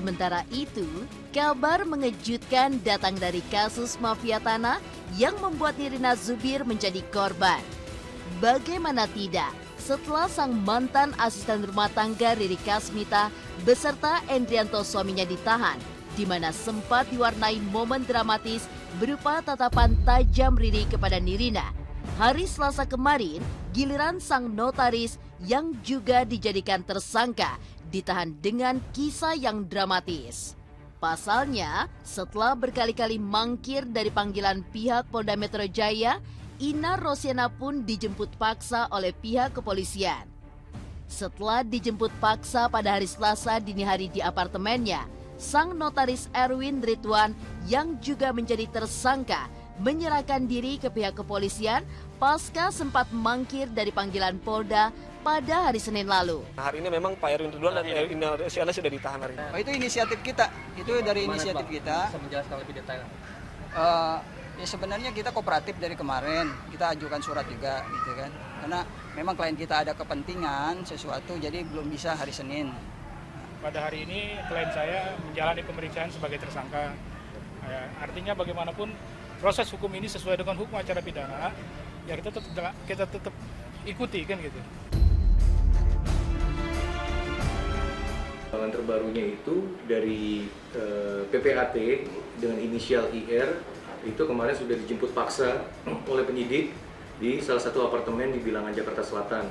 Sementara itu, kabar mengejutkan datang dari kasus mafia tanah yang membuat Nirina Zubir menjadi korban. Bagaimana tidak, setelah sang mantan asisten rumah tangga Riri Kasmita beserta Endrianto suaminya ditahan, di mana sempat diwarnai momen dramatis berupa tatapan tajam Riri kepada Nirina. Hari Selasa kemarin, giliran sang notaris yang juga dijadikan tersangka ditahan dengan kisah yang dramatis. Pasalnya, setelah berkali-kali mangkir dari panggilan pihak Polda Metro Jaya, Ina Rosyana pun dijemput paksa oleh pihak kepolisian. Setelah dijemput paksa pada hari Selasa dini hari di apartemennya, sang notaris Erwin Ridwan yang juga menjadi tersangka menyerahkan diri ke pihak kepolisian pasca sempat mangkir dari panggilan Polda pada hari Senin lalu. Hari ini memang Pak Erwin Ridwan dan Ina Rosyana sudah ditahan hari ini. Itu inisiatif kita, itu dari inisiatif kita. Bisa menjelaskan lebih detail. Ya sebenarnya kita kooperatif dari kemarin, kita ajukan surat juga gitu kan. Karena memang klien kita ada kepentingan sesuatu, jadi belum bisa hari Senin. Pada hari ini klien saya menjalani pemeriksaan sebagai tersangka. Artinya bagaimanapun proses hukum ini sesuai dengan hukum acara pidana, ya kita tetap ikuti kan gitu. Perkembangan terbarunya itu dari PPAT dengan inisial IR itu kemarin sudah dijemput paksa oleh penyidik di salah satu apartemen di Bilangan, Jakarta Selatan.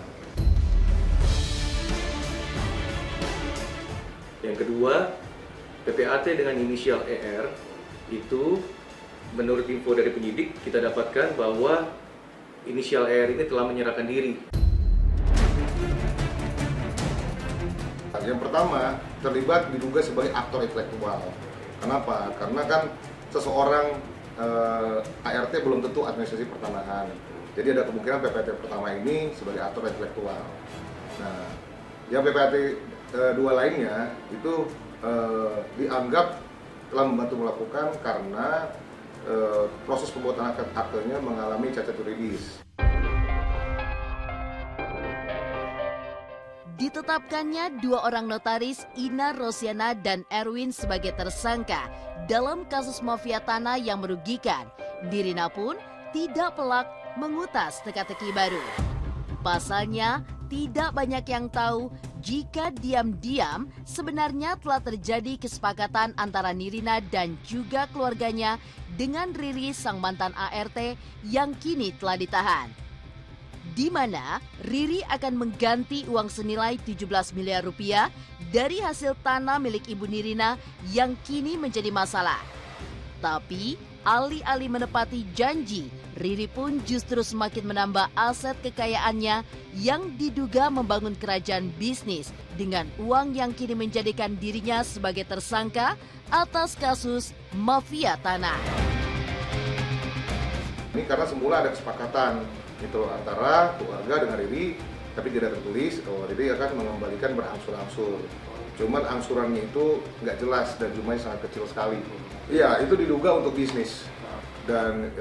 Yang kedua, PPAT dengan inisial ER itu menurut info dari penyidik kita dapatkan bahwa inisial ER ini telah menyerahkan diri. Yang pertama, terlibat diduga sebagai aktor intelektual. Kenapa? Karena kan seseorang ART belum tentu administrasi pertanahan. Jadi ada kemungkinan PPAT pertama ini sebagai aktor intelektual. Nah, yang PPAT dua lainnya itu dianggap telah membantu melakukan karena proses pembuatan aktenya mengalami cacat yuridis. Ditetapkannya dua orang notaris, Ina Rosyana dan Erwin sebagai tersangka dalam kasus mafia tanah yang merugikan. Nirina pun tidak pelak mengutas teka-teki baru. Pasalnya, tidak banyak yang tahu jika diam-diam sebenarnya telah terjadi kesepakatan antara Nirina dan juga keluarganya dengan Riri sang mantan ART yang kini telah ditahan. Di mana Riri akan mengganti uang senilai 17 miliar rupiah dari hasil tanah milik Ibu Nirina yang kini menjadi masalah. Tapi alih-alih menepati janji, Riri pun justru semakin menambah aset kekayaannya yang diduga membangun kerajaan bisnis dengan uang yang kini menjadikan dirinya sebagai tersangka atas kasus mafia tanah. Ini karena semula ada kesepakatan itu antara keluarga dengan Riri, tapi tidak tertulis bahwa Riri akan mengembalikan berangsur-angsur. Cuman angsurannya itu nggak jelas dan jumlahnya sangat kecil sekali. Iya, itu diduga untuk bisnis. Dan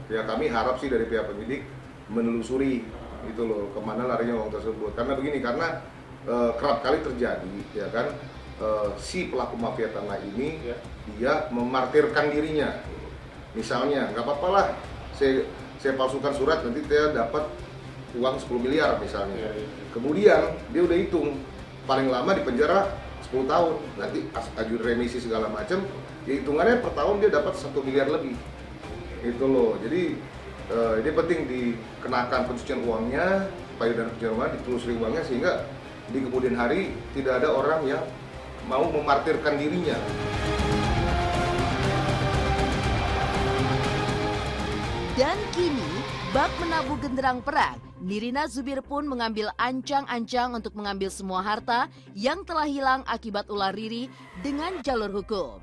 ya kami harap sih dari pihak penyidik menelusuri itu loh kemana larinya uang tersebut. Karena begini, karena kerap kali terjadi ya kan si pelaku mafia tanah ini dia memartirkan dirinya. Misalnya nggak apa-apa lah, saya palsukan surat, nanti saya dapat uang 10 miliar misalnya. Kemudian dia udah hitung, paling lama di penjara 10 tahun. Nanti ajuin remisi segala macam, ya hitungannya per tahun dia dapat 1 miliar lebih. Itu loh, jadi ini penting dikenakan pencucian uangnya, payudara pencucian uangnya, ditelusuri uangnya sehingga di kemudian hari tidak ada orang yang mau memartirkan dirinya. Dan kini, bak menabuh genderang perang, Nirina Zubir pun mengambil ancang-ancang untuk mengambil semua harta yang telah hilang akibat ulah Riri dengan jalur hukum.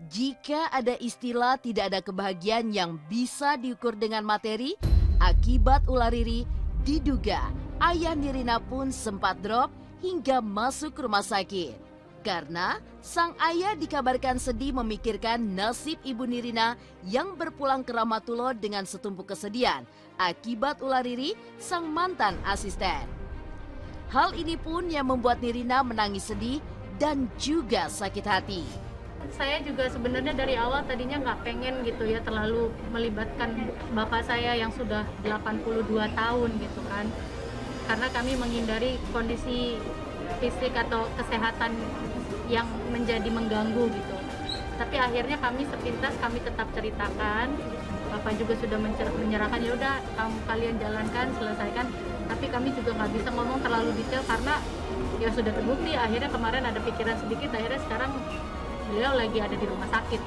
Jika ada istilah tidak ada kebahagiaan yang bisa diukur dengan materi, akibat ulah Riri diduga ayah Nirina pun sempat drop hingga masuk rumah sakit. Karena sang ayah dikabarkan sedih memikirkan nasib Ibu Nirina yang berpulang ke Rahmatullah dengan setumpuk kesedihan akibat ulah Riri, sang mantan asisten. Hal ini pun yang membuat Nirina menangis sedih dan juga sakit hati. Saya juga sebenarnya dari awal tadinya nggak pengen gitu ya terlalu melibatkan bapak saya yang sudah 82 tahun gitu kan. Karena kami menghindari kondisi fisik atau kesehatan yang menjadi mengganggu gitu. Tapi akhirnya kami sepintas kami tetap ceritakan. Bapak juga sudah menyerahkan, ya udah kalian jalankan, selesaikan. Tapi kami juga nggak bisa ngomong terlalu detail karena ya sudah terbukti. Akhirnya kemarin ada pikiran sedikit, akhirnya sekarang beliau lagi ada di rumah sakit.